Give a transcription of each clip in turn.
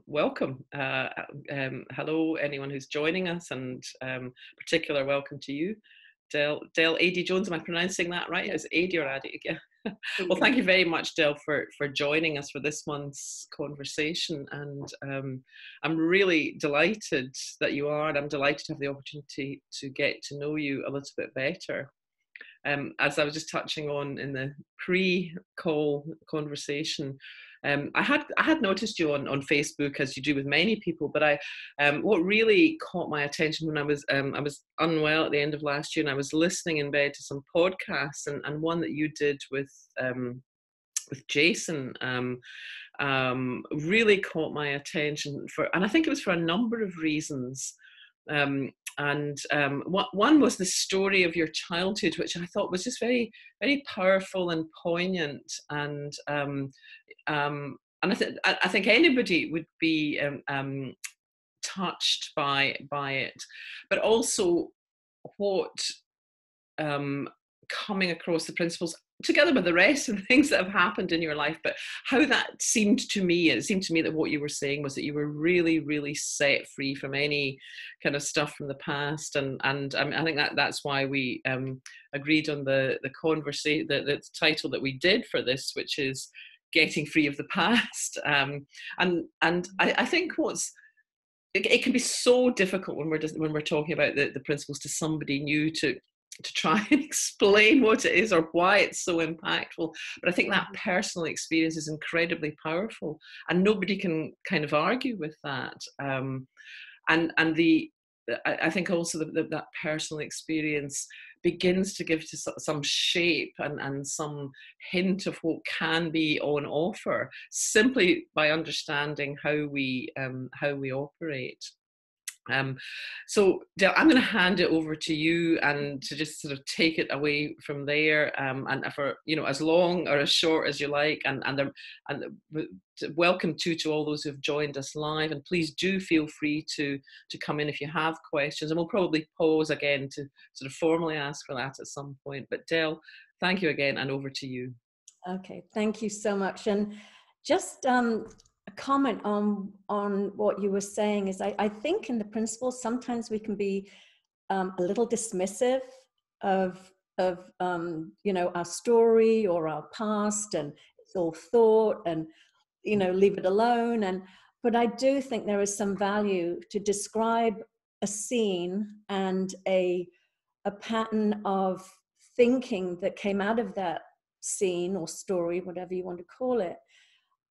Welcome. Hello, anyone who's joining us, and particular welcome to you, Adey Jones. Am I pronouncing that right? Is it Adey or Adey? Yeah. Well, thank you very much, Del, for joining us for this month's conversation. And I'm really delighted that you are, and I'm delighted to have the opportunity to get to know you a little bit better. As I was just touching on in the pre-call conversation, I had noticed you on Facebook, as you do with many people, but what really caught my attention when I was unwell at the end of last year, and I was listening in bed to some podcasts, and one that you did with Jason really caught my attention and I think it was for a number of reasons. One was the story of your childhood, which I thought was just very, very powerful and poignant. And I think anybody would be touched by it, but also what coming across the principles together with the rest of the things that have happened in your life, but how that it seemed to me that what you were saying was that you were really, really set free from any kind of stuff from the past, and I think that's why we agreed on the conversation, the title that we did for this, which is Getting Free of the Past. And I think it can be so difficult when we're talking about the principles to somebody new to try and explain what it is or why it's so impactful. But I think that personal experience is incredibly powerful, and nobody can kind of argue with that. I think also that personal experience begins to give to some shape and some hint of what can be on offer simply by understanding how we operate. So Del, I'm going to hand it over to you and to just sort of take it away from there, and for as long or as short as you like, and welcome to all those who've joined us live, and please do feel free to come in if you have questions, and we'll probably pause again to sort of formally ask for that at some point. But Del, thank you again, and over to you. Okay, thank you so much. And just a comment on what you were saying is I think in the principles sometimes we can be a little dismissive of our story or our past, and it's all thought, and leave it alone. But I do think there is some value to describe a scene and a pattern of thinking that came out of that scene or story, whatever you want to call it,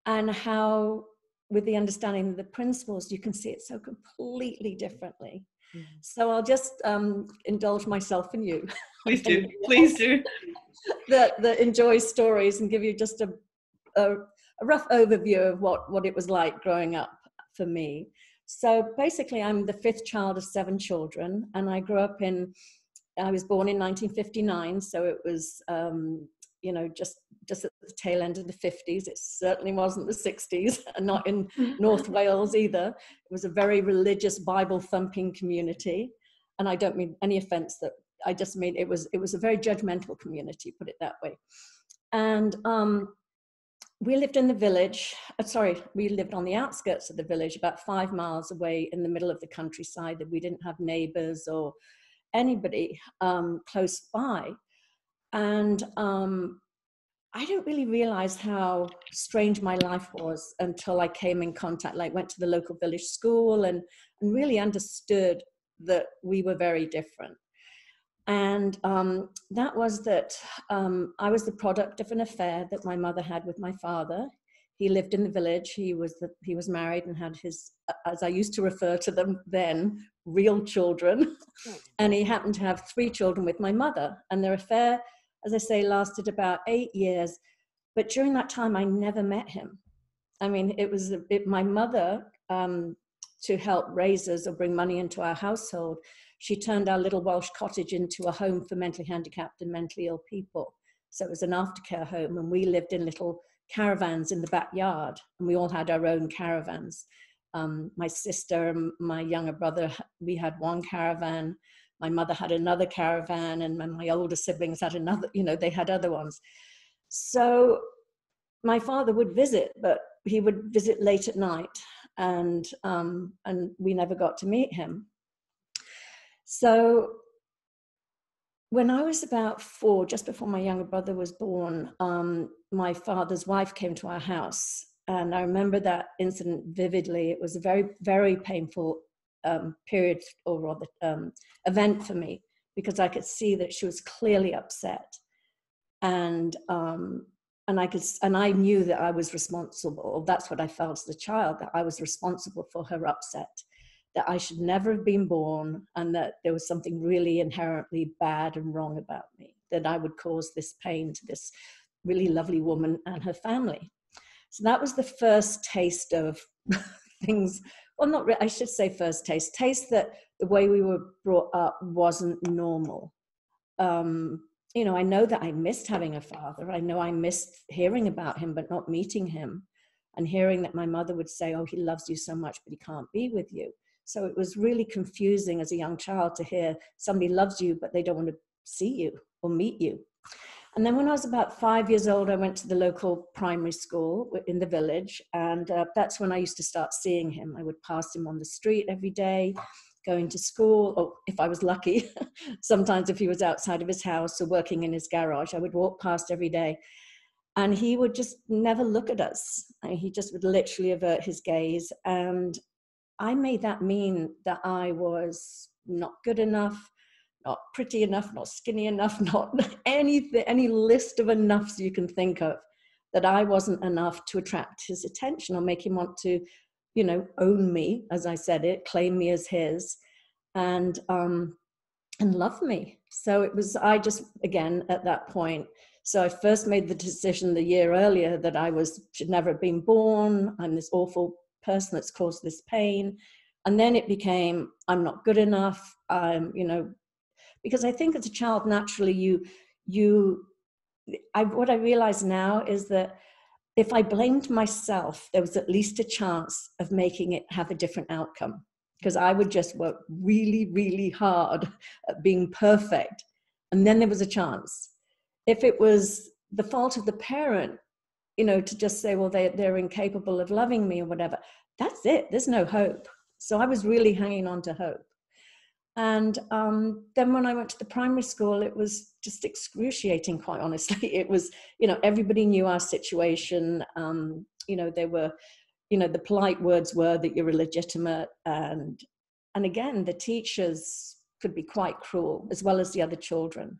and how, with the understanding of the principles, you can see it so completely differently. Mm-hmm. So I'll just indulge myself and you. Please do. Please do. that enjoys stories and give you just a rough overview of what it was like growing up for me. So basically, I'm the fifth child of 7 children, and I was born in 1959, so it was just at the tail end of the 50s. It certainly wasn't the 60s, and not in North Wales either. It was a very religious, Bible-thumping community, and I don't mean any offense. That I just mean it was a very judgmental community, put it that way. And we lived in the village. We lived on the outskirts of the village, about 5 miles away in the middle of the countryside. That we didn't have neighbors or anybody close by. And I didn't really realize how strange my life was until I came in contact, went to the local village school and really understood that we were very different. And that was that I was the product of an affair that my mother had with my father. He lived in the village. He was married and had his, as I used to refer to them then, real children. And he happened to have 3 children with my mother. And their affair, as I say, lasted about 8 years. But during that time, I never met him. I mean, my mother, to help raise us or bring money into our household, she turned our little Welsh cottage into a home for mentally handicapped and mentally ill people. So it was an aftercare home, and we lived in little caravans in the backyard, and we all had our own caravans. My sister and my younger brother, we had one caravan. My mother had another caravan, and my older siblings had another, they had other ones. So my father would visit, but he would visit late at night, and we never got to meet him. So when I was about 4, just before my younger brother was born, my father's wife came to our house. And I remember that incident vividly. It was a very, very painful period, or rather event for me, because I could see that she was clearly upset. And I knew that I was responsible, or that's what I felt as a child, that I was responsible for her upset, that I should never have been born, and that there was something really inherently bad and wrong about me, that I would cause this pain to this really lovely woman and her family. So that was the first taste of things. Well, not really, I should say first taste that the way we were brought up wasn't normal. You know, I know that I missed having a father. I know I missed hearing about him, but not meeting him, and hearing that my mother would say, oh, he loves you so much, but he can't be with you. So it was really confusing as a young child to hear somebody loves you, but they don't want to see you or meet you. And then when I was about 5 years old, I went to the local primary school in the village. And that's when I used to start seeing him. I would pass him on the street every day, going to school, or if I was lucky, sometimes if he was outside of his house or working in his garage, I would walk past every day. And he would just never look at us. He just would literally avert his gaze. And I made that mean that I was not good enough, not pretty enough, not skinny enough, not anything, any list of enoughs you can think of, that I wasn't enough to attract his attention or make him want to, you know, own me, as I said it, claim me as his, and love me. So it was, I just, again, at that point, so I first made the decision the year earlier that I should never have been born. I'm this awful person that's caused this pain. And then it became, I'm not good enough. You know, because I think as a child, naturally, what I realize now is that if I blamed myself, there was at least a chance of making it have a different outcome, because I would just work really, really hard at being perfect. And then there was a chance. If it was the fault of the parent, you know, to just say, well, they're incapable of loving me or whatever, that's it. There's no hope. So I was really hanging on to hope. And then when I went to the primary school, it was just excruciating, quite honestly. It was, you know, everybody knew our situation. You know, they were, you know, the polite words were that you're illegitimate. And again, the teachers could be quite cruel, as well as the other children.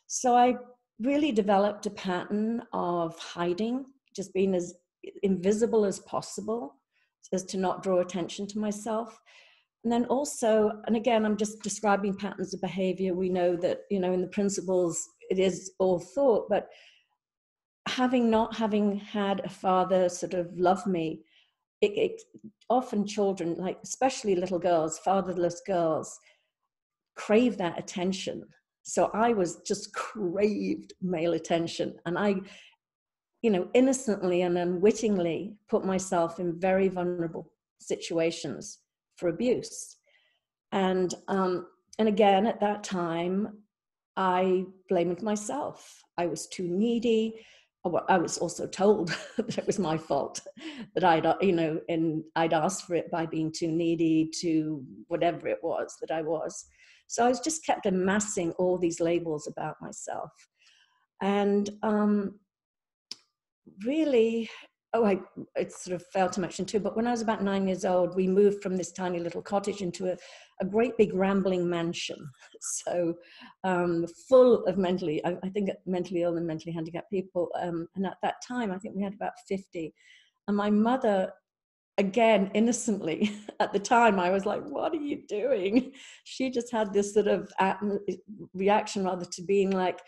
So I really developed a pattern of hiding, just being as invisible as possible, as to not draw attention to myself. And then also, and again, I'm just describing patterns of behavior. We know that, you know, in the principles, it is all thought, but not having had a father sort of love me, often children, like especially little girls, fatherless girls, crave that attention. So I was just craved male attention. And I, you know, innocently and unwittingly put myself in very vulnerable situations for abuse. And again, at that time, I blamed myself. I was too needy. I was also told that it was my fault, that I'd, you know, and I'd asked for it by being too needy, to whatever it was that I was. So I was just kept amassing all these labels about myself. And really, it sort of failed to mention too, but when I was about 9 years old, we moved from this tiny little cottage into a great big rambling mansion. So full of mentally ill and mentally handicapped people. And at that time, I think we had about 50. And my mother, again, innocently, at the time, I was like, what are you doing? She just had this sort of reaction rather to being like,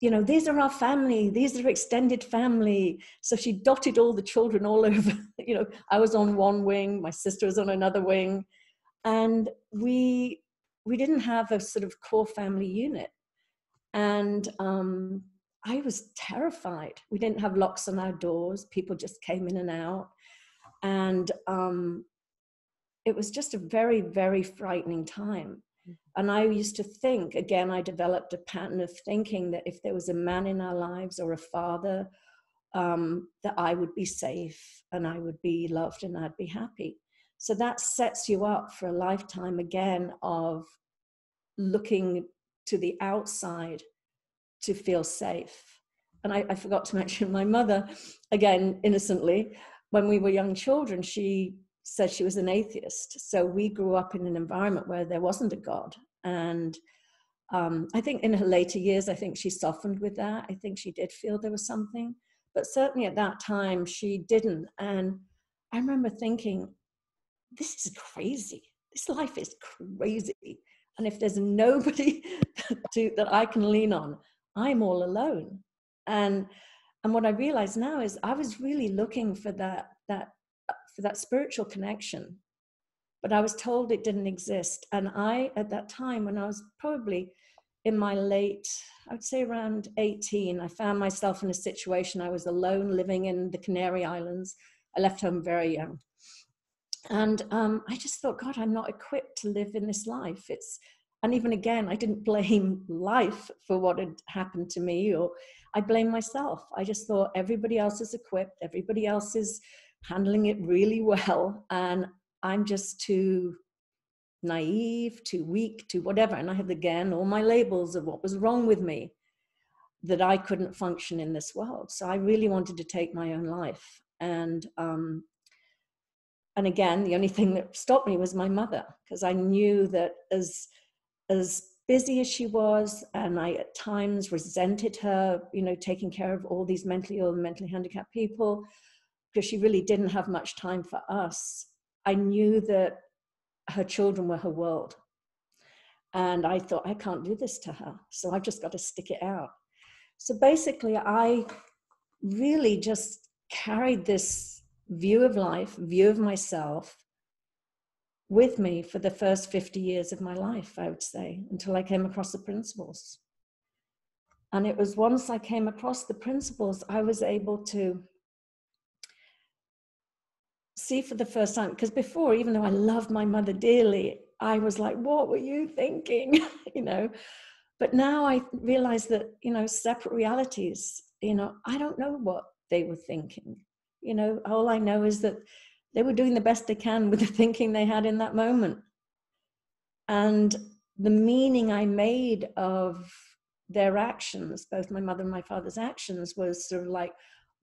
you know, these are our family, these are extended family. So she dotted all the children all over. You know, I was on one wing, my sister was on another wing. And we didn't have a sort of core family unit. And I was terrified. We didn't have locks on our doors. People just came in and out. And it was just a very, very frightening time. And I used to think, again, I developed a pattern of thinking that if there was a man in our lives or a father, that I would be safe and I would be loved and I'd be happy. So that sets you up for a lifetime again of looking to the outside to feel safe. And I forgot to mention my mother, again, innocently, when we were young children, she said she was an atheist. So we grew up in an environment where there wasn't a God. And I think in her later years, I think she softened with that. I think she did feel there was something, but certainly at that time she didn't. And I remember thinking, this is crazy. This life is crazy. And if there's nobody that I can lean on, I'm all alone. And what I realize now is I was really looking for that spiritual connection, but I was told it didn't exist. And I, at that time, when I was probably in my late, I would say around 18, I found myself in a situation. I was alone living in the Canary Islands. I left home very young. And I just thought, God, I'm not equipped to live in this life. And even again, I didn't blame life for what had happened to me, or I blame myself. I just thought everybody else is equipped, everybody else is handling it really well, and I'm just too naive, too weak, too whatever. And I had, again, all my labels of what was wrong with me, that I couldn't function in this world. So I really wanted to take my own life. And again, the only thing that stopped me was my mother, because I knew that as busy as she was, and I at times resented her, taking care of all these mentally ill and mentally handicapped people, because she really didn't have much time for us. I knew that her children were her world. And I thought, I can't do this to her. So I've just got to stick it out. So basically, I really just carried this view of life, view of myself with me for the first 50 years of my life, I would say, until I came across the principles. And it was once I came across the principles, I was able to see for the first time, because before, even though I loved my mother dearly, I was like, what were you thinking? But now I realize that, separate realities, I don't know what they were thinking. All I know is that they were doing the best they can with the thinking they had in that moment. And the meaning I made of their actions, both my mother and my father's actions, was sort of like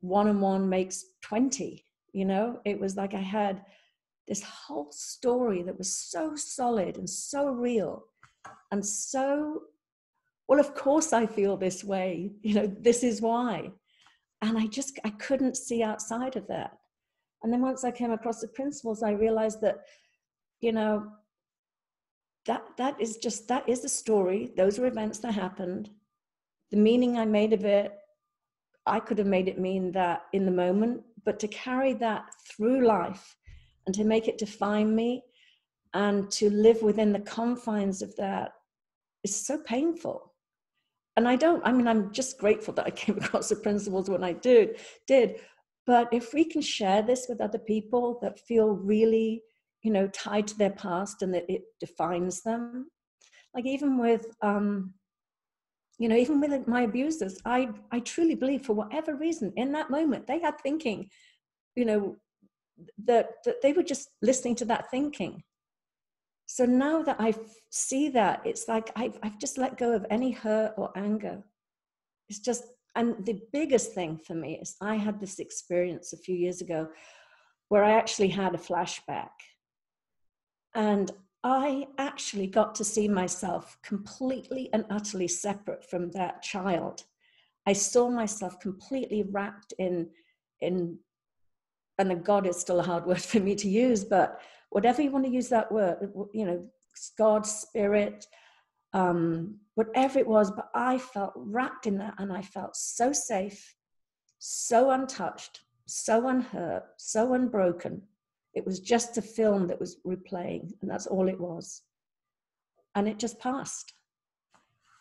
1 and 1 makes 20. It was like I had this whole story that was so solid and so real and so, well, of course I feel this way, this is why. And I couldn't see outside of that. And then once I came across the principles, I realized that, that is the story. Those are events that happened. The meaning I made of it, I could have made it mean that in the moment, but to carry that through life and to make it define me and to live within the confines of that is so painful. And I'm just grateful that I came across the principles when I did. But if we can share this with other people that feel really, tied to their past and that it defines them, like even with, even with my abusers, I truly believe for whatever reason, in that moment, they had thinking, that they were just listening to that thinking. So now that I see that, it's like I've just let go of any hurt or anger. It's just, and the biggest thing for me is I had this experience a few years ago where I actually had a flashback. And I actually got to see myself completely and utterly separate from that child. I saw myself completely wrapped in, and the God is still a hard word for me to use, but whatever you want to use that word, God, spirit, whatever it was, but I felt wrapped in that, and I felt so safe, so untouched, so unhurt, so unbroken. It was just a film that was replaying, and that's all it was. And it just passed.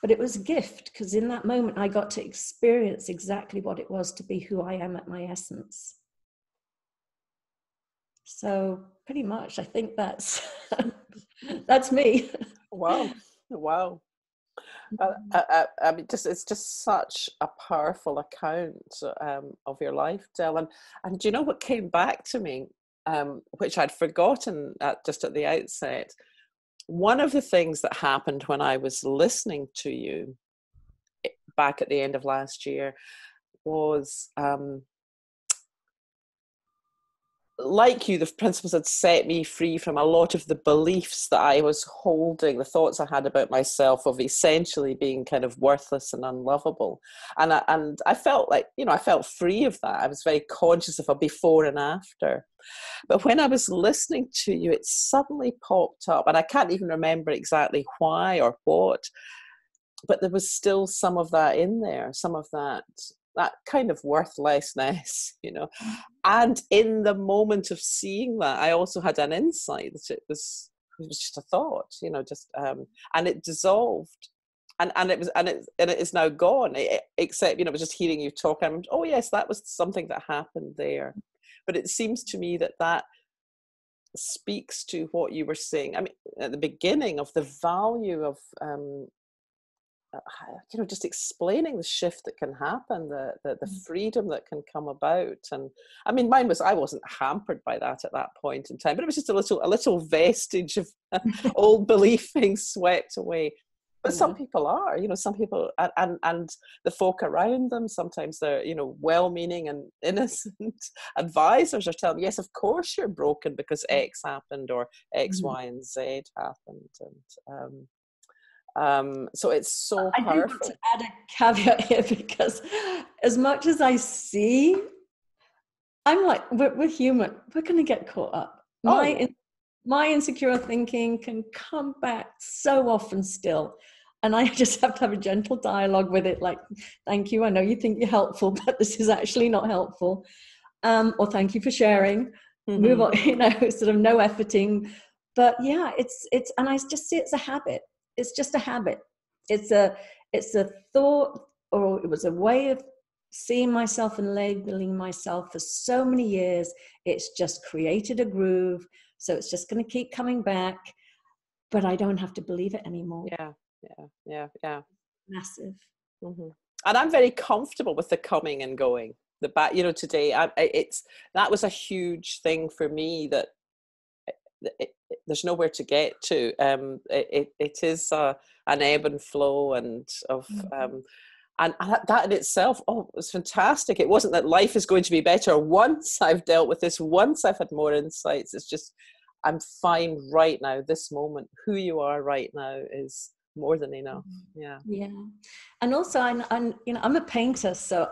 But it was a gift, because in that moment, I got to experience exactly what it was to be who I am at my essence. So pretty much, I think that's me. Wow. I mean, it's just such a powerful account of your life, Del. And do you know what came back to me, which I'd forgotten just at the outset? One of the things that happened when I was listening to you back at the end of last year was, like you, the principles had set me free from a lot of the beliefs that I was holding, the thoughts I had about myself of essentially being kind of worthless and unlovable. And I felt like, I felt free of that. I was very conscious of a before and after. But when I was listening to you, it suddenly popped up, and I can't even remember exactly why or what, but there was still some of that in there, some of that kind of worthlessness, And in the moment of seeing that, I also had an insight that it was just a thought, and it dissolved, and it is now gone. Except, it was just hearing you talk. Oh yes, that was something that happened there. But it seems to me that speaks to what you were saying. I mean, at the beginning, of the value of just explaining the shift that can happen, the freedom that can come about. And I mean, mine was, I wasn't hampered by that at that point in time, but it was just a little vestige of old belief being swept away. But some people are, some people, and the folk around them, sometimes they're, well-meaning and innocent advisors are telling them, yes, of course you're broken because X happened, or X, Y, and Z happened. And so it's so powerful. I do want to add a caveat here, because as much as I see, I'm like, we're human. We're going to get caught up. My insecure thinking can come back so often still. And I just have to have a gentle dialogue with it. Like, thank you. I know you think you're helpful, but this is actually not helpful. Or thank you for sharing. Move on, sort of no efforting. But yeah, it's, and I just see it's a habit. It's just a habit. It's a thought, or it was a way of seeing myself and labeling myself for so many years. It's just created a groove. So it's just going to keep coming back, but I don't have to believe it anymore. Yeah. Massive. Mm-hmm. And I'm very comfortable with the coming and going. The back, today, that was a huge thing for me, that there's nowhere to get to. It is an ebb and flow, and of and that in itself, it was fantastic. It wasn't that life is going to be better once I've dealt with this, once I've had more insights. It's just, I'm fine right now, this moment. Who you are right now is more than enough. Yeah. And also, I'm a painter, so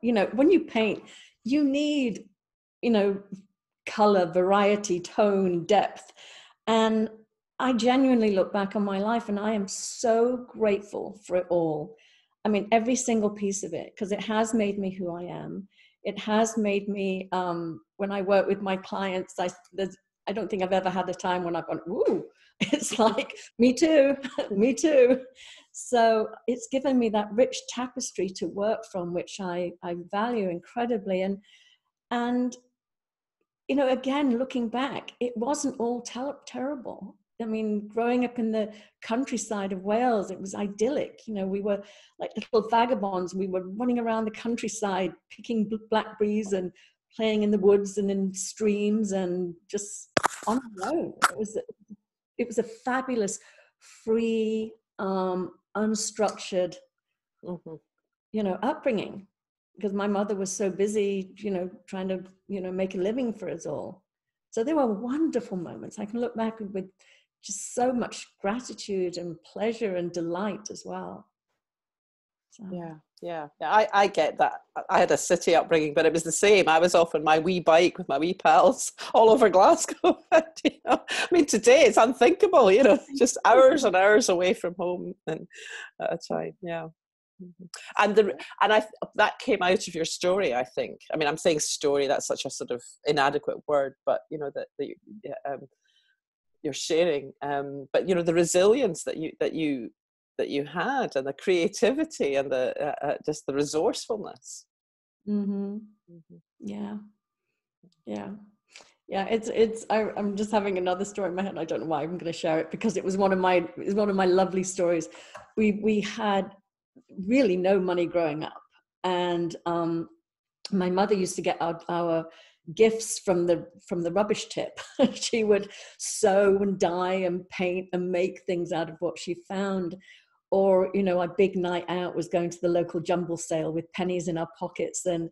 when you paint, you need color, variety, tone, depth. And I genuinely look back on my life and I am so grateful for it all. I mean, every single piece of it, because it has made me who I am. It has made me, when I work with my clients, I don't think I've ever had a time when I've gone, ooh, it's like, me too, me too. So it's given me that rich tapestry to work from, which I value incredibly. And again, looking back, it wasn't all terrible. I mean, growing up in the countryside of Wales, it was idyllic. We were like little vagabonds. We were running around the countryside, picking blackberries and playing in the woods and in streams and just on our own. It was a fabulous, free, unstructured, upbringing. Because my mother was so busy, trying to, make a living for us all. So there were wonderful moments. I can look back with just so much gratitude and pleasure and delight as well. So. Yeah. I get that. I had a city upbringing, but it was the same. I was off on my wee bike with my wee pals all over Glasgow. I mean, today it's unthinkable, just hours and hours away from home and at a time. Yeah. And that came out of your story, I think. I mean, I'm saying story, that's such a sort of inadequate word, but you're sharing. But the resilience that you had, and the creativity, and the just the resourcefulness. Yeah. Yeah, I'm just having another story in my head. I don't know why I'm going to share it, because it was one of my lovely stories. We had really no money growing up, and my mother used to get our gifts from the rubbish tip. She would sew and dye and paint and make things out of what she found. Or, you know, our big night out was going to the local jumble sale with pennies in our pockets. And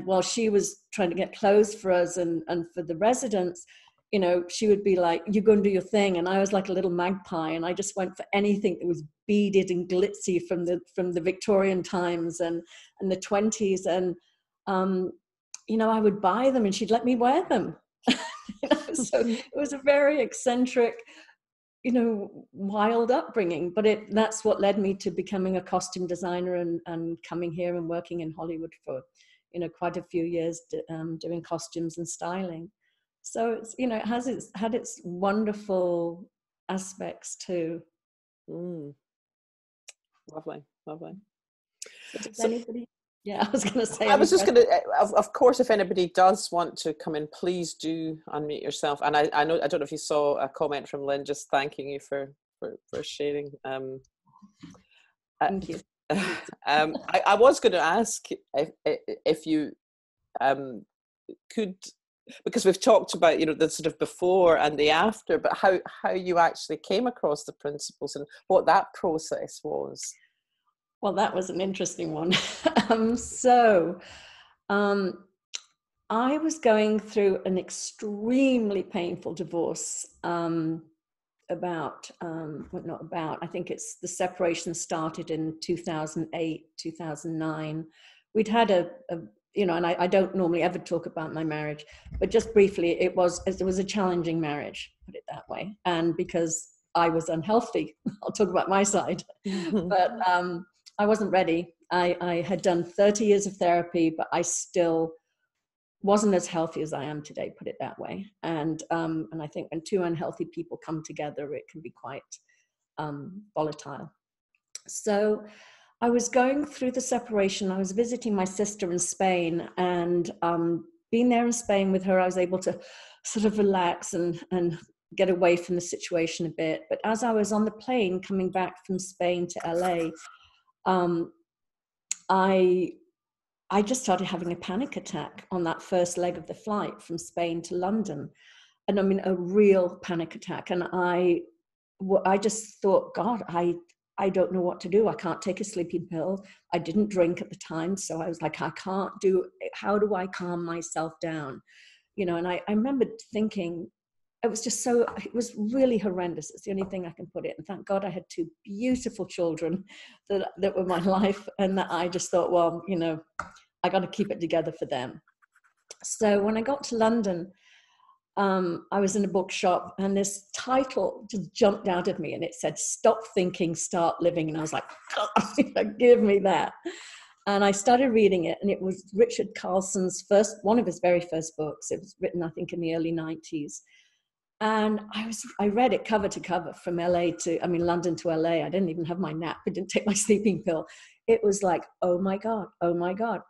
while she was trying to get clothes for us and for the residents, you know, she would be like, you go and do your thing. And I was like a little magpie, and I just went for anything that was beaded and glitzy from the Victorian times and the 20s. And, you know, I would buy them and she'd let me wear them. You know, so it was a very eccentric, you know, wild upbringing, but that's what led me to becoming a costume designer and coming here and working in Hollywood for, you know, quite a few years, doing costumes and styling. So it's, you know, it had its wonderful aspects too. Lovely. So does anybody? Yeah, I was going to say. I was just going to, of course, if anybody does want to come in, please do unmute yourself. And I know, I don't know if you saw a comment from Lynn just thanking you for sharing. Thank you. I was going to ask if you could, because we've talked about, you know, the sort of before and the after, but how you actually came across the principles and what that process was. Well, that was an interesting one. I was going through an extremely painful divorce. I think it's the separation started in 2008, 2009. We'd had you know, and I don't normally ever talk about my marriage, but just briefly, it was a challenging marriage, put it that way. And because I was unhealthy, I'll talk about my side, but I wasn't ready. I had done 30 years of therapy, but I still wasn't as healthy as I am today, put it that way. And I think when two unhealthy people come together, it can be quite volatile. So I was going through the separation. I was visiting my sister in Spain, and being there in Spain with her, I was able to sort of relax and get away from the situation a bit. But as I was on the plane coming back from Spain to LA, I just started having a panic attack on that first leg of the flight from Spain to London. And I mean, a real panic attack. And I just thought, God, I don't know what to do. I can't take a sleeping pill. I didn't drink at the time. So I was like, how do I calm myself down? You know, and I remember thinking, it was really horrendous. It's the only thing I can put it. And thank God I had two beautiful children that were my life. And that I just thought, well, you know, I got to keep it together for them. So when I got to London, I was in a bookshop and this title just jumped out at me and it said, "Stop Thinking, Start Living." And I was like, God, give me that. And I started reading it, and it was Richard Carlson's one of his very first books. It was written, I think, in the early 90s. And I read it cover to cover from London to LA. I didn't even have my nap. I didn't take my sleeping pill. It was like, oh my God,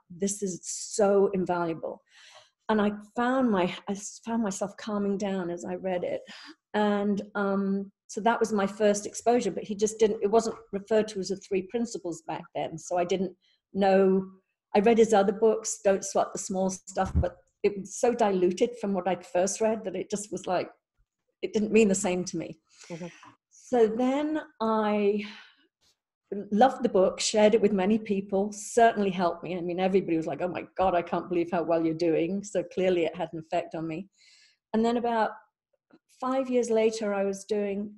this is so invaluable. And I found myself calming down as I read it. And so that was my first exposure, but it wasn't referred to as the three principles back then. So I didn't know. I read his other books, Don't Sweat the Small Stuff, but it was so diluted from what I'd first read that it just was like, it didn't mean the same to me. Mm-hmm. So then I loved the book, shared it with many people, certainly helped me. I mean, everybody was like, oh my God, I can't believe how well you're doing. So clearly it had an effect on me. And then about 5 years later, I was doing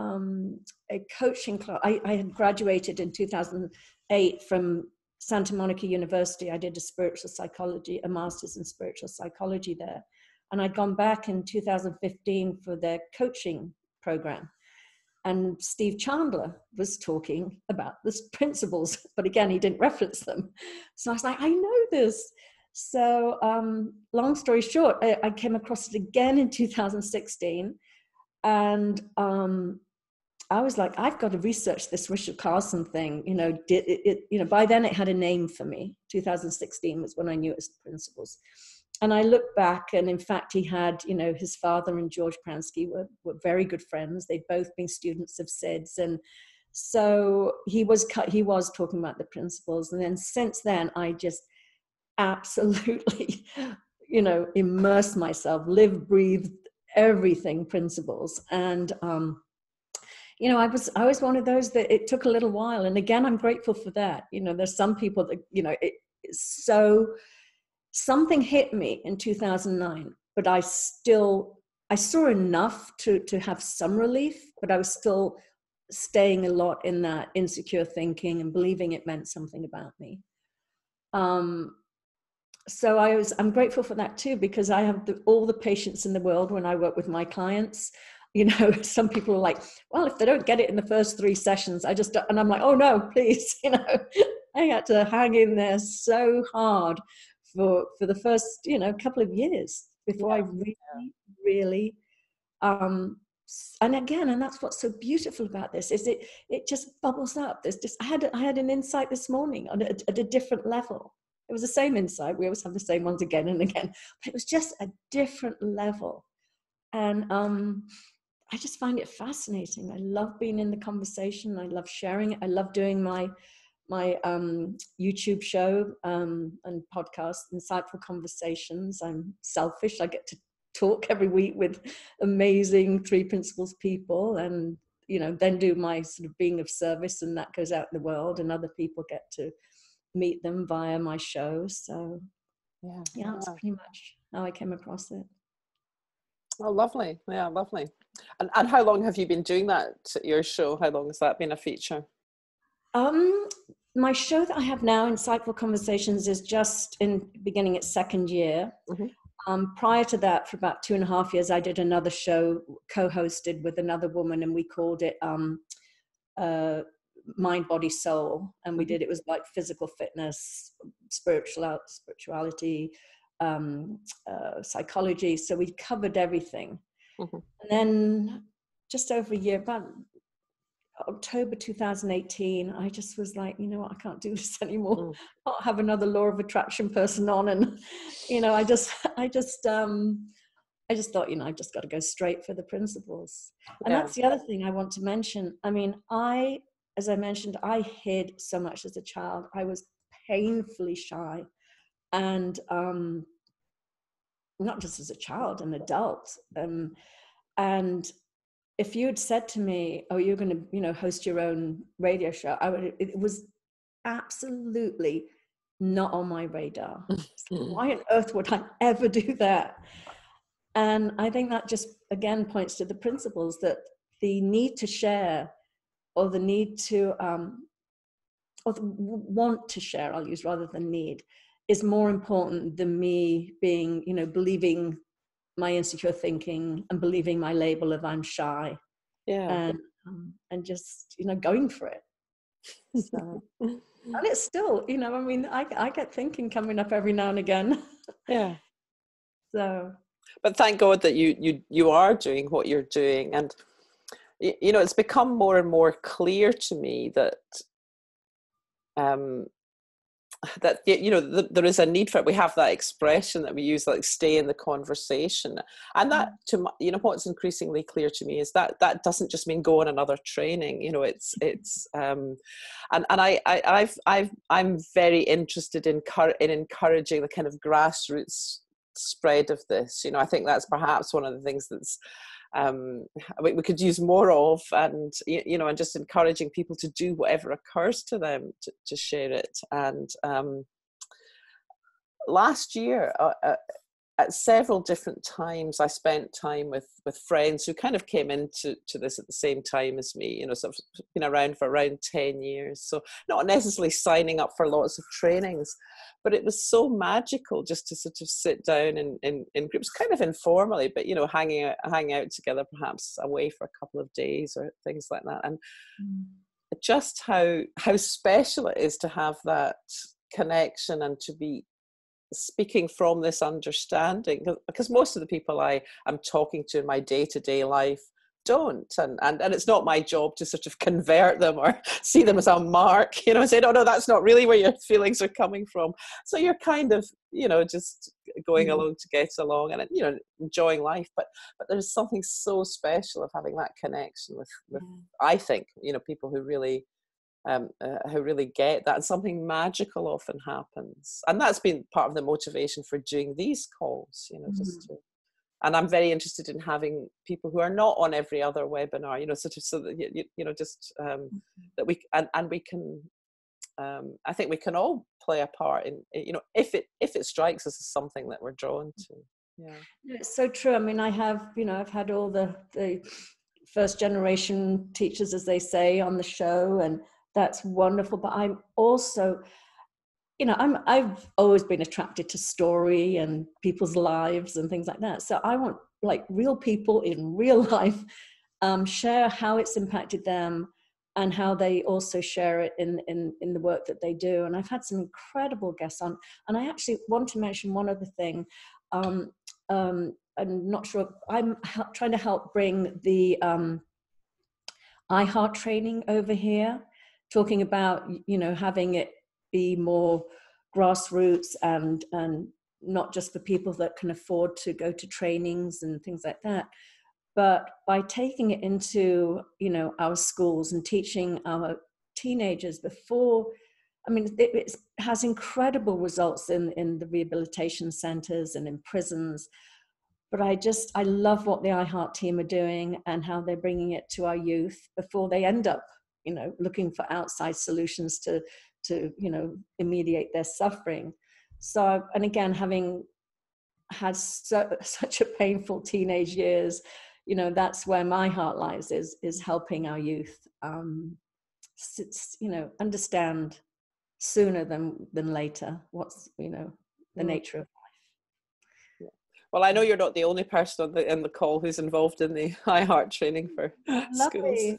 a coaching class. I had graduated in 2008 from Santa Monica University. I did a master's in spiritual psychology there. And I'd gone back in 2015 for their coaching program. And Steve Chandler was talking about the principles, but again, he didn't reference them. So I was like, I know this. So long story short, I came across it again in 2016. And I was like, I've got to research this Richard Carlson thing. You know, by then it had a name for me. 2016 was when I knew it was the principles. I look back, and in fact, he had, you know, his father and George Pransky were very good friends. They'd both been students of Sid's. And so he was talking about the principles. And then since then, I just absolutely, you know, immersed myself, live, breathe, everything principles. And, you know, I was one of those that it took a little while. And again, I'm grateful for that. You know, there's some people that, you know, something hit me in 2009, but I saw enough to have some relief, but I was still staying a lot in that insecure thinking and believing it meant something about me. So I'm grateful for that too, because I have all the patience in the world when I work with my clients. You know, some people are like, well, if they don't get it in the first 3 sessions, and I'm like, oh no, please, you know, I had to hang in there so hard for the first, you know, couple of years before I really, and again, and that's what's so beautiful about this, is it just bubbles up. There's just, I had an insight this morning at a different level. It was the same insight. We always have the same ones again and again, but it was just a different level. And I just find it fascinating. I love being in the conversation. I love sharing it. I love doing my YouTube show and podcast, Insightful Conversations. I'm selfish. I get to talk every week with amazing 3 Principles people, and, you know, then do my sort of being of service, and that goes out in the world, and other people get to meet them via my show. So yeah, that's pretty much how I came across it. Oh, lovely. Yeah, lovely. And how long have you been doing that, your show? How long has that been a feature? My show that I have now, Insightful Conversations, is just beginning its 2nd year. Mm-hmm. Prior to that, for about 2.5 years, I did another show co-hosted with another woman, and we called it Mind, Body, Soul. And it was like physical fitness, spirituality, psychology. So we covered everything. Mm-hmm. And then just over a year, about October 2018, I just was like, you know what, I can't do this anymore. I can't have another law of attraction person on. And, you know, I just thought, you know, I've just got to go straight for the principles. And that's the other thing I want to mention. I mean, as I mentioned, I hid so much as a child. I was painfully shy. And not just as a child, an adult. And if you had said to me, oh, you're going to, you know, host your own radio show, it was absolutely not on my radar. Why on earth would I ever do that? And I think that just, again, points to the principles, that the need to share, or the need to, or the want to share, I'll use rather than need, is more important than me being, you know, believing my insecure thinking and believing my label of I'm shy. Yeah. And just, you know, going for it. So, and it's still, you know, I mean, I get thinking coming up every now and again. Yeah. So. But thank God that you are doing what you're doing. And, you know, it's become more and more clear to me that, that, you know, there is a need for it. We have that expression that we use, like, stay in the conversation. And that, you know, what's increasingly clear to me is that doesn't just mean go on another training. You know, and I'm very interested in encouraging the kind of grassroots spread of this. You know, I think that's perhaps one of the things that's we could use more of, and, you know, and just encouraging people to do whatever occurs to them to share it. And last year, at several different times, I spent time with friends who kind of came into this at the same time as me, you know, sort of been around for around 10 years. So not necessarily signing up for lots of trainings, but it was so magical just to sort of sit down in groups, kind of informally, but, you know, hang out together, perhaps away for a couple of days or things like that. And just how special it is to have that connection and to be speaking from this understanding, because most of the people I am talking to in my day-to-day life don't, and it's not my job to sort of convert them or see them as a mark, and say, no, that's not really where your feelings are coming from. So you're kind of, just going along to get along and, enjoying life. But there's something so special of having that connection with I think, people who really get that, and something magical often happens. And that's been part of the motivation for doing these calls, just to. And I'm very interested in having people who are not on every other webinar, sort of, so that, just that we, and we can, I think we can all play a part in, if it strikes us as something that we're drawn to. Yeah. It's so true. I mean, I've had all the first generation teachers, as they say, on the show, and that's wonderful. But I'm also, I've always been attracted to story and people's lives and things like that. So I want real people in real life share how it's impacted them and how they also share it in the work that they do. And I've had some incredible guests on. And I actually want to mention one other thing. I'm not sure. I'm trying to help bring the iHeart training over here, talking about, having it be more grassroots and not just for people that can afford to go to trainings and things like that, but by taking it into, our schools and teaching our teenagers before. I mean, it has incredible results in the rehabilitation centers and in prisons. But I love what the iHeart team are doing and how they're bringing it to our youth before they end up, looking for outside solutions to alleviate their suffering. So, and again, having had such a painful teenage years, that's where my heart lies, is helping our youth, understand sooner than later what's, the nature of. Well, I know you're not the only person in the call who's involved in the iHeart training for schools.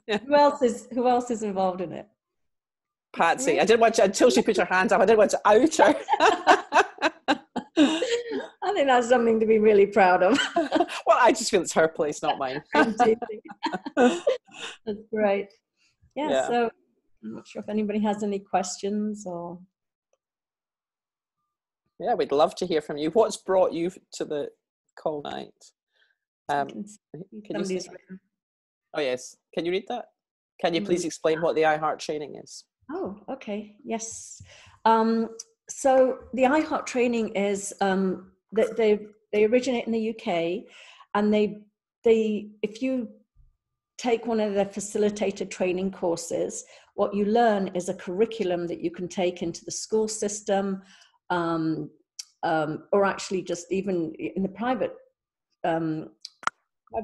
Yeah. Who else is involved in it? Patsy. Really? I didn't want to, until she put her hands up, I didn't want to out her. I think that's something to be really proud of. Well, I just feel it's her place, not mine. That's great. Yeah, so I'm not sure if anybody has any questions or... Yeah, we'd love to hear from you. What's brought you to the call night? Can you see? Oh, yes. Can you read that? Can you please explain what the iHeart training is? Oh, okay. Yes. So the iHeart training is that they originate in the UK, and they if you take one of their facilitated training courses, what you learn is a curriculum that you can take into the school system, or actually just even in the private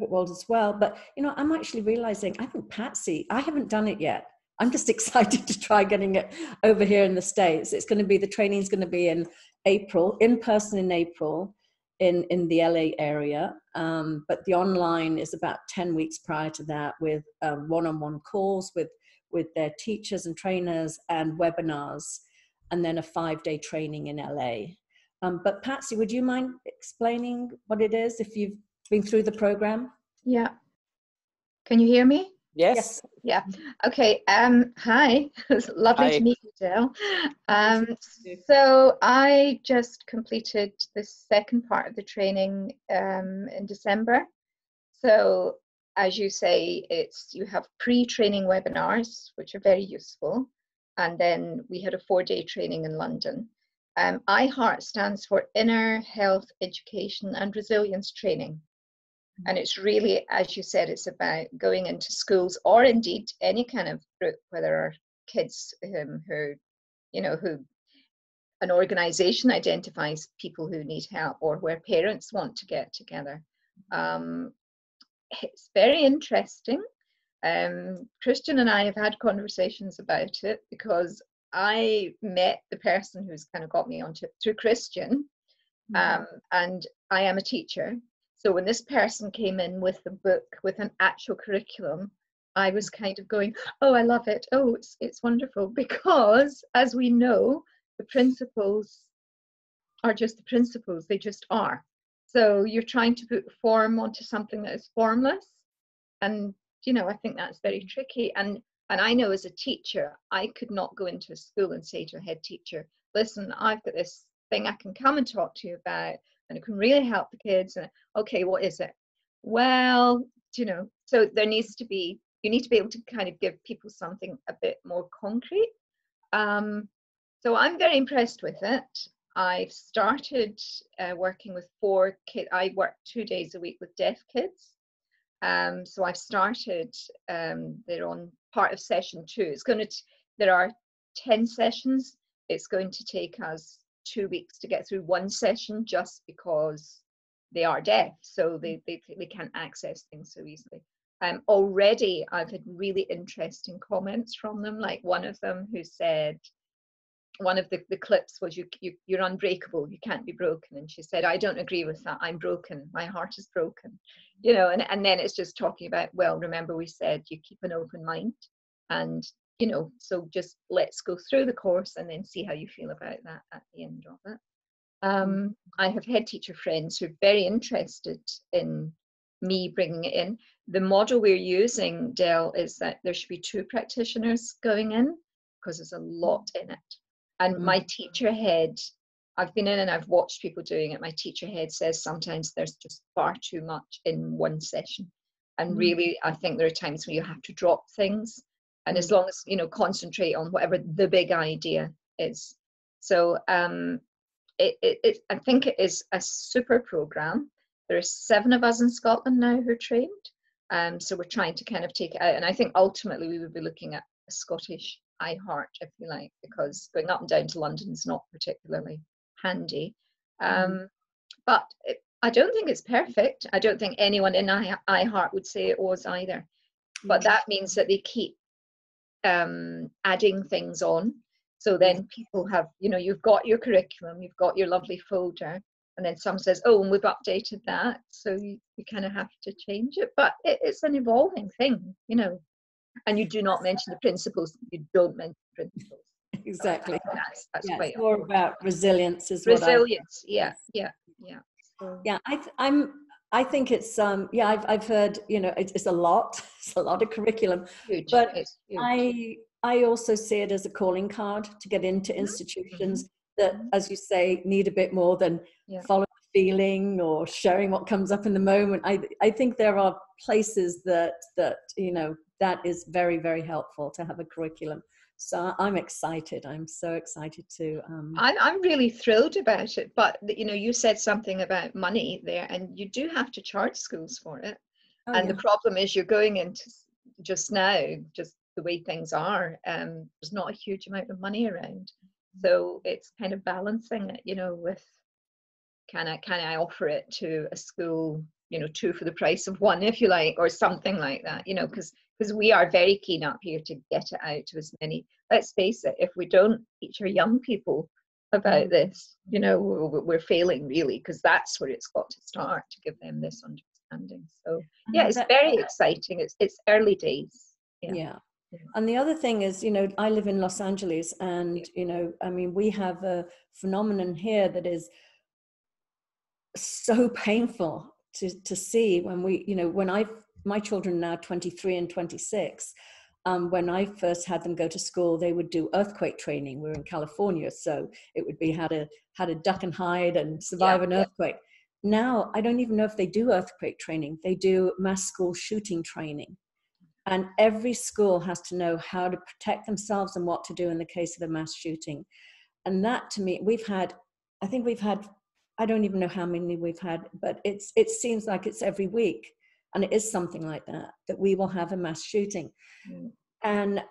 world as well. But, I'm actually realizing, I think Patsy, I haven't done it yet. I'm just excited to try getting it over here in the States. The training's going to be in April, in person in April, in the LA area. But the online is about 10 weeks prior to that, with one-on-one calls with their teachers and trainers and webinars, and then a 5-day training in LA. But Patsy, would you mind explaining what it is if you've been through the program? Yeah. Can you hear me? Yes. Yeah. Okay. Hi. It's lovely to meet you, Jill. So I just completed the second part of the training in December. So as you say, you have pre-training webinars, which are very useful. And then we had a 4-day training in London. iHeart stands for Inner Health Education and Resilience Training. And it's really, as you said, it's about going into schools, or indeed any kind of group where there are kids who an organization identifies people who need help, or where parents want to get together. It's very interesting. Christian and I have had conversations about it, because I met the person who's kind of got me onto it through Christian, and I am a teacher. So when this person came in with a book, with an actual curriculum, I was kind of going, oh, I love it. Oh, it's wonderful. Because as we know, the principles are just the principles. They just are. So you're trying to put form onto something that is formless. And, I think that's very tricky. And I know as a teacher, I could not go into a school and say to a head teacher, listen, I've got this thing I can come and talk to you about, and it can really help the kids. And okay, what is it? Well, so you need to be able to kind of give people something a bit more concrete. So I'm very impressed with it. I've started working with 4 kids. I work 2 days a week with deaf kids. So I've started, they're on part of session 2. There are 10 sessions. It's going to take us 2 weeks to get through one session just because they are deaf. So they can't access things so easily. Already I've had really interesting comments from them. Like one of them who said, one of the clips was, you're unbreakable, you can't be broken. And she said, I don't agree with that. I'm broken. My heart is broken. And then it's just talking about, well, remember we said you keep an open mind, and so just let's go through the course and then see how you feel about that at the end of it. I have head teacher friends who are very interested in me bringing it in. The model we're using, Del, is that there should be 2 practitioners going in because there's a lot in it. And my teacher head, I've been in and I've watched people doing it. My teacher head says sometimes there's just far too much in one session. And really, I think there are times when you have to drop things. And as long as, concentrate on whatever the big idea is. So I think it is a super program. There are 7 of us in Scotland now who are trained. So we're trying to kind of take it out. And I think ultimately we would be looking at a Scottish iHeart, if you like, because going up and down to London is not particularly handy. But I don't think it's perfect. I don't think anyone in iHeart would say it was either. But that means that they keep adding things on. So then people have, you've got your curriculum, you've got your lovely folder, and then some says, oh, and we've updated that. So you kind of have to change it. But it's an evolving thing, And you do not mention the principles. You don't mention principles. Exactly. That's yeah, quite it's more important. about resilience as resilience. Yeah. So. Yeah, I think it's I've heard it's a lot. It's a lot of curriculum. Huge. But it's huge. I also see it as a calling card to get into institutions that, as you say, need a bit more than follow the feeling or sharing what comes up in the moment. I think there are places that is very, very helpful to have a curriculum. So I'm excited. I'm so excited to. I'm really thrilled about it. But you said something about money there, and you do have to charge schools for it. The problem is you're going into just now, just the way things are. There's not a huge amount of money around, so it's kind of balancing it. With can I offer it to a school? 2 for the price of 1, if you like, or something like that. Because we are very keen up here to get it out to as many. Let's face it, if we don't teach our young people about this, we're failing really, because that's where it's got to start, to give them this understanding. So it's very exciting. It's early days. Yeah. And the other thing is, I live in Los Angeles, and we have a phenomenon here that is so painful to see when my children are now 23 and 26. When I first had them go to school, they would do earthquake training. We're in California, so it would be how to duck and hide and survive an earthquake. Now, I don't even know if they do earthquake training. They do mass school shooting training. And every school has to know how to protect themselves and what to do in the case of a mass shooting. And that, to me, I don't even know how many we've had, but it seems like it's every week. And it is something like that we will have a mass shooting. And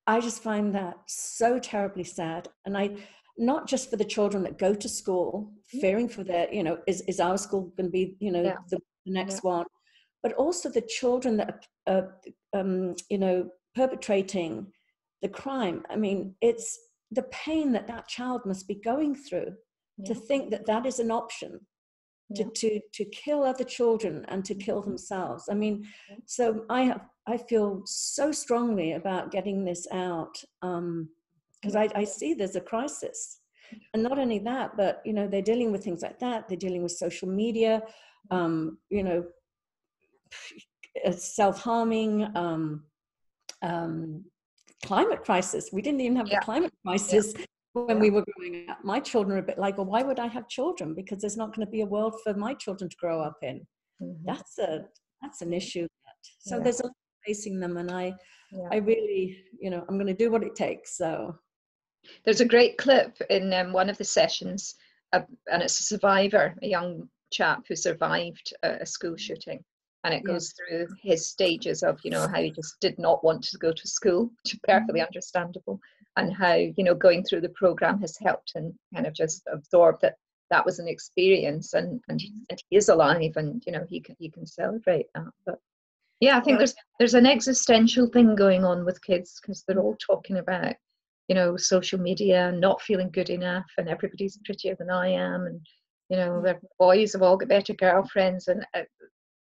I just find that so terribly sad. And not just for the children that go to school, fearing for their, is our school going to be, the next one, but also the children that are, perpetrating the crime. I mean, it's the pain that child must be going through to think that is an option. To kill other children and to kill themselves. I mean, so I feel so strongly about getting this out, because I see there's a crisis. And not only that, but, they're dealing with things like that. They're dealing with social media. self-harming, climate crisis. We didn't even have the climate crisis when we were growing up. My children are a bit like, well, why would I have children? Because there's not going to be a world for my children to grow up in. That's an issue. So there's a lot facing them, and I really, I'm going to do what it takes. So there's a great clip in one of the sessions, and it's a survivor, a young chap who survived a school shooting, and it goes through his stages of how he just did not want to go to school, which is perfectly understandable, and how going through the program has helped him kind of just absorb that was an experience, and he is alive, and he can celebrate that. But yeah, I think there's an existential thing going on with kids, because they're all talking about social media, not feeling good enough, and everybody's prettier than I am, and their boys have all got better girlfriends, and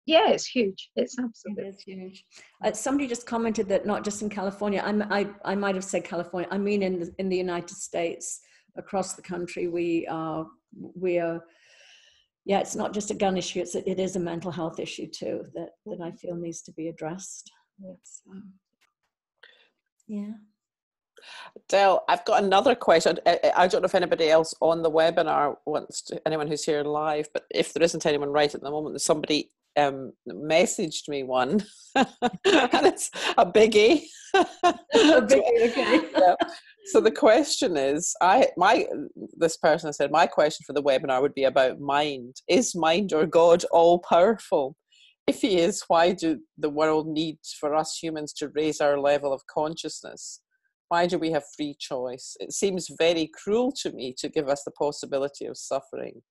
it's huge. It's absolutely, it is huge. Somebody just commented that not just in California. I might have said California. I mean, in the United States, across the country, we are. Yeah, it's not just a gun issue. It is a mental health issue too that I feel needs to be addressed. Yeah. Del, I've got another question. I don't know if anybody else on the webinar anyone who's here live, but if there isn't anyone right at the moment, somebody messaged me one, and it's a biggie. A biggie, okay. Yeah. So the question is, this person said, my question for the webinar would be about mind. Is mind or God all powerful? If he is, why do the world need for us humans to raise our level of consciousness? Why do we have free choice? It seems very cruel to me to give us the possibility of suffering.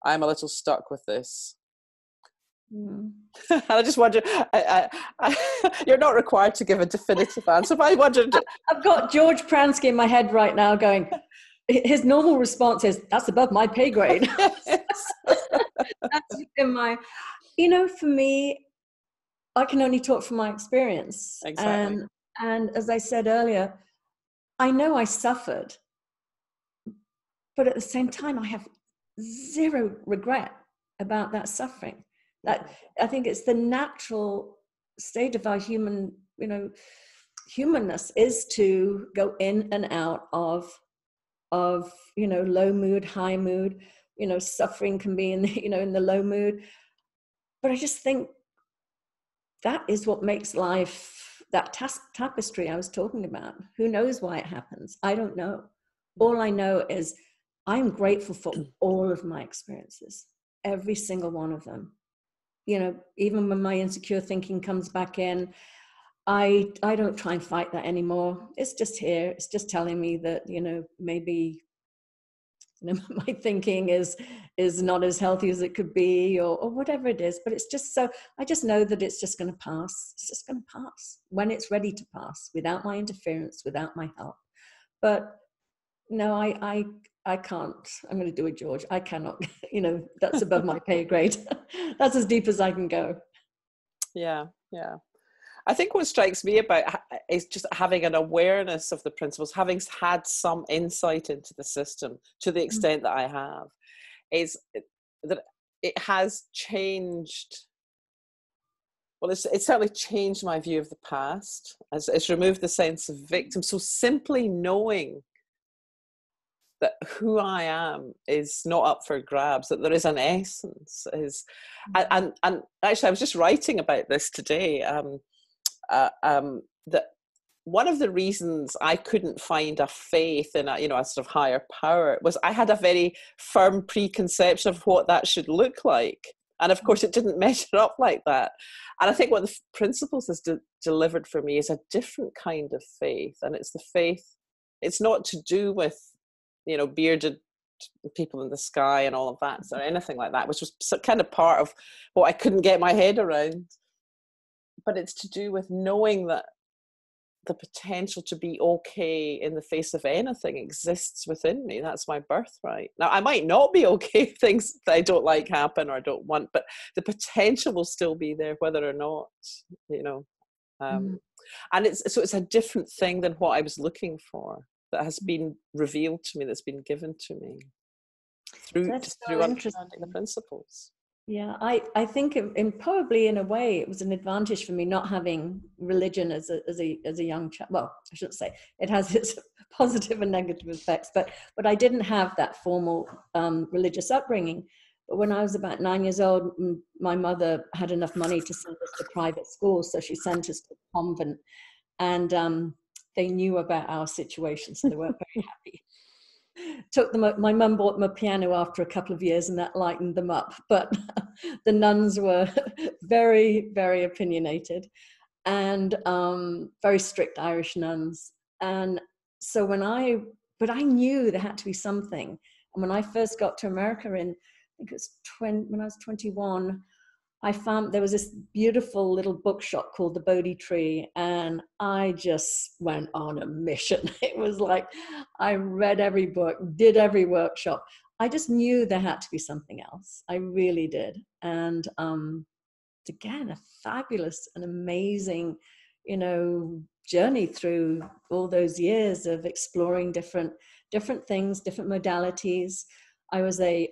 I'm a little stuck with this. And I just wonder, you're not required to give a definitive answer, but I wondered. I've got George Pransky in my head right now going, his normal response is, that's above my pay grade. That's in my, for me, I can only talk from my experience. Exactly. And as I said earlier, I know I suffered, but at the same time, I have zero regret about that suffering. That I think it's the natural state of our humanness is to go in and out of low mood, high mood. Suffering can be in the low mood, but I just think that is what makes life, that tapestry I was talking about. Who knows why it happens? I don't know. All I know is I'm grateful for all of my experiences, every single one of them. Even when my insecure thinking comes back in, I don't try and fight that anymore. It's just here. It's just telling me that, maybe my thinking is not as healthy as it could be, or whatever it is. But it's just so, I just know that it's just going to pass. It's just going to pass when it's ready to pass, without my interference, without my help. But no, I can't. I'm going to do it, George. I cannot, that's above my pay grade. That's as deep as I can go. Yeah. I think what strikes me about is just having an awareness of the principles, having had some insight into the system to the extent that I have, is that it has changed. Well, it's certainly changed my view of the past. It's removed the sense of victim. So simply knowing that who I am is not up for grabs, that there is an essence, and actually I was just writing about this today, that one of the reasons I couldn't find a faith in a sort of higher power was I had a very firm preconception of what that should look like. And of course it didn't measure up like that. And I think what the principles has delivered for me is a different kind of faith. And it's the faith, it's not to do with bearded people in the sky and all of that or anything like that, which was kind of part of what I couldn't get my head around. But it's to do with knowing that the potential to be okay in the face of anything exists within me. That's my birthright. Now, I might not be okay if things that I don't like happen or I don't want, but the potential will still be there whether or not, And it's a different thing than what I was looking for, that has been revealed to me, that's been given to me through understanding the principles. Yeah, I think probably in a way it was an advantage for me not having religion as a young child. Well, I shouldn't say it has its positive and negative effects, but I didn't have that formal religious upbringing. But when I was about 9 years old, my mother had enough money to send us to private school, so she sent us to a convent, and they knew about our situation, so they weren't very happy. Took them up. My mum bought them a piano after a couple of years, and that lightened them up. But the nuns were very, very opinionated and very strict Irish nuns. And so but I knew there had to be something. And when I first got to America I think it was when I was 21, I found there was this beautiful little bookshop called the Bodhi Tree, and I just went on a mission. It was like I read every book, did every workshop. I just knew there had to be something else. I really did. And again, a fabulous and amazing, journey through all those years of exploring different things, different modalities. I was a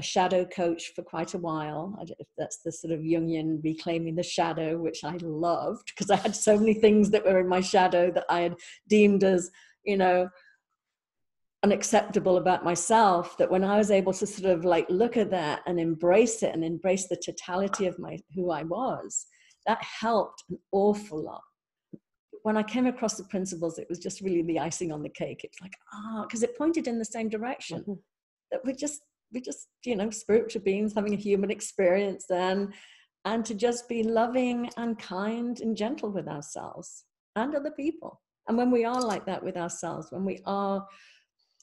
shadow coach for quite a while. I don't know if that's the sort of Jungian reclaiming the shadow, which I loved because I had so many things that were in my shadow that I had deemed as, unacceptable about myself, that when I was able to sort of like look at that and embrace it and embrace the totality of who I was, that helped an awful lot. When I came across the principles, it was just really the icing on the cake. It's like, because it pointed in the same direction. Mm-hmm. That we're just spiritual beings having a human experience and to just be loving and kind and gentle with ourselves and other people. And when we are like that with ourselves, when we are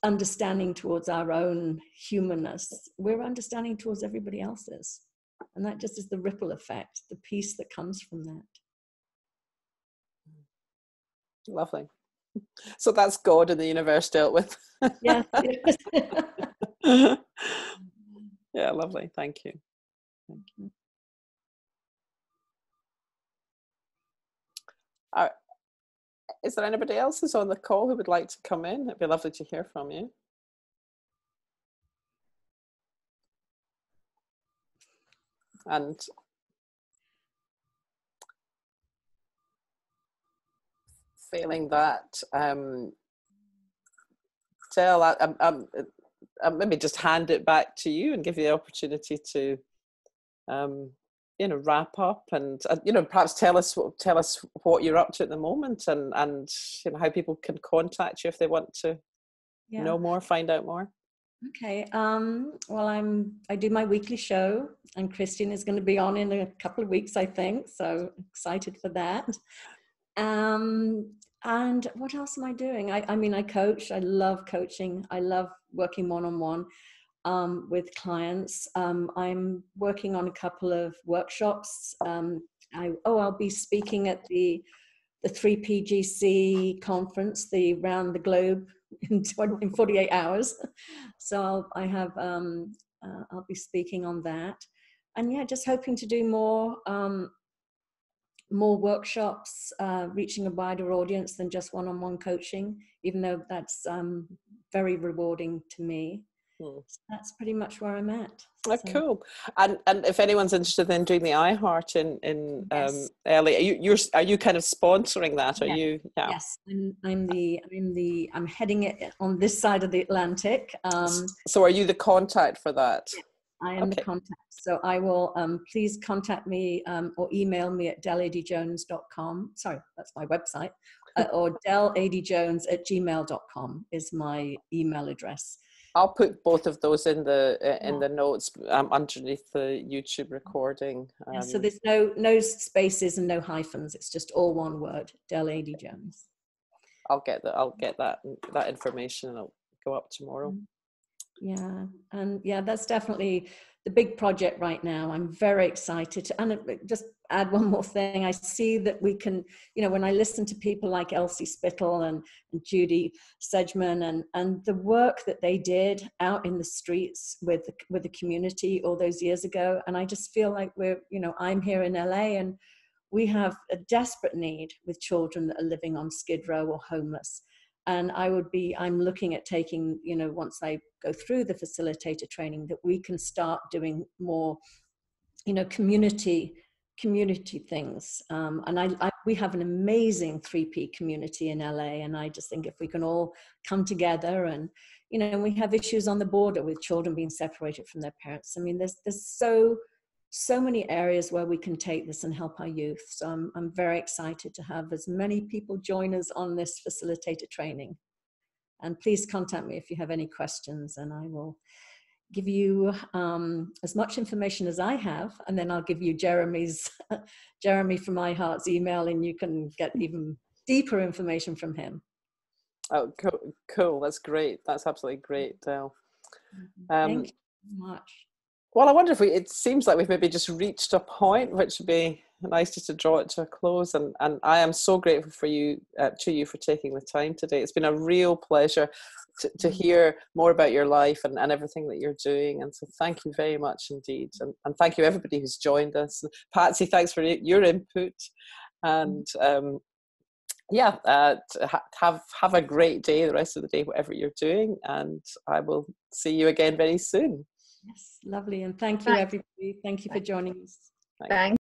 understanding towards our own humanness, we're understanding towards everybody else's. And that just is the ripple effect, the peace that comes from that. Lovely. So that's God and the universe dealt with. Yeah. Yeah, lovely. Thank you. Thank you. Is there anybody else who's on the call who would like to come in? It'd be lovely to hear from you. And failing that, Del, I'll maybe just hand it back to you and give you the opportunity to, wrap up and perhaps tell us what you're up to at the moment and how people can contact you if they want to know more, find out more. Okay. Well, I do my weekly show, and Christian is going to be on in a couple of weeks, I think. So excited for that. And what else am I doing? I coach. I love coaching. I love working one-on-one with clients. I'm working on a couple of workshops. I'll be speaking at the 3PGC conference, the Round the Globe in 48 hours. So I'll be speaking on that. And just hoping to do more workshops, reaching a wider audience than just one-on-one coaching, even though that's very rewarding to me. So that's pretty much where I'm at. Oh, cool. And if anyone's interested in doing the iHeart in yes. LA, are you kind of sponsoring that? Are you? Yeah. Yes, I'm heading it on this side of the Atlantic. So are you the contact for that? I am the contact. So I will, please contact me or email me at deladeyjones.com. Sorry, that's my website. Or deladeyjones@gmail.com is my email address. I'll put both of those in the notes underneath the YouTube recording. So there's no spaces and no hyphens. It's just all one word, Del Adey Jones. I'll get that information, and it'll go up tomorrow. Yeah, and that's definitely the big project right now. I'm very excited. And just add one more thing. I see that we can, when I listen to people like Elsie Spittle and Judy Sedgman and the work that they did out in the streets with the community all those years ago. And I just feel like I'm here in LA and we have a desperate need with children that are living on Skid Row or homeless. And I'm looking at taking, once I go through the facilitator training, that we can start doing more, community things. And we have an amazing 3P community in LA. And I just think if we can all come together, and, we have issues on the border with children being separated from their parents. I mean, there's so many areas where we can take this and help our youth. So I'm very excited to have as many people join us on this facilitator training. And please contact me if you have any questions, and I will give you as much information as I have, and then I'll give you Jeremy from iHeart's email, and you can get even deeper information from him. Oh, cool. That's great. That's absolutely great, Del. Thank you so much. Well, I wonder if it seems like we've maybe just reached a point, which would be nice just to draw it to a close. And I am so grateful for you, to you, for taking the time today. It's been a real pleasure to hear more about your life and everything that you're doing. And so thank you very much indeed. And thank you everybody who's joined us. Patsy, thanks for your input. And have a great day, the rest of the day, whatever you're doing. And I will see you again very soon. Yes, lovely. And thank you, everybody. Thank you for joining us. Thanks.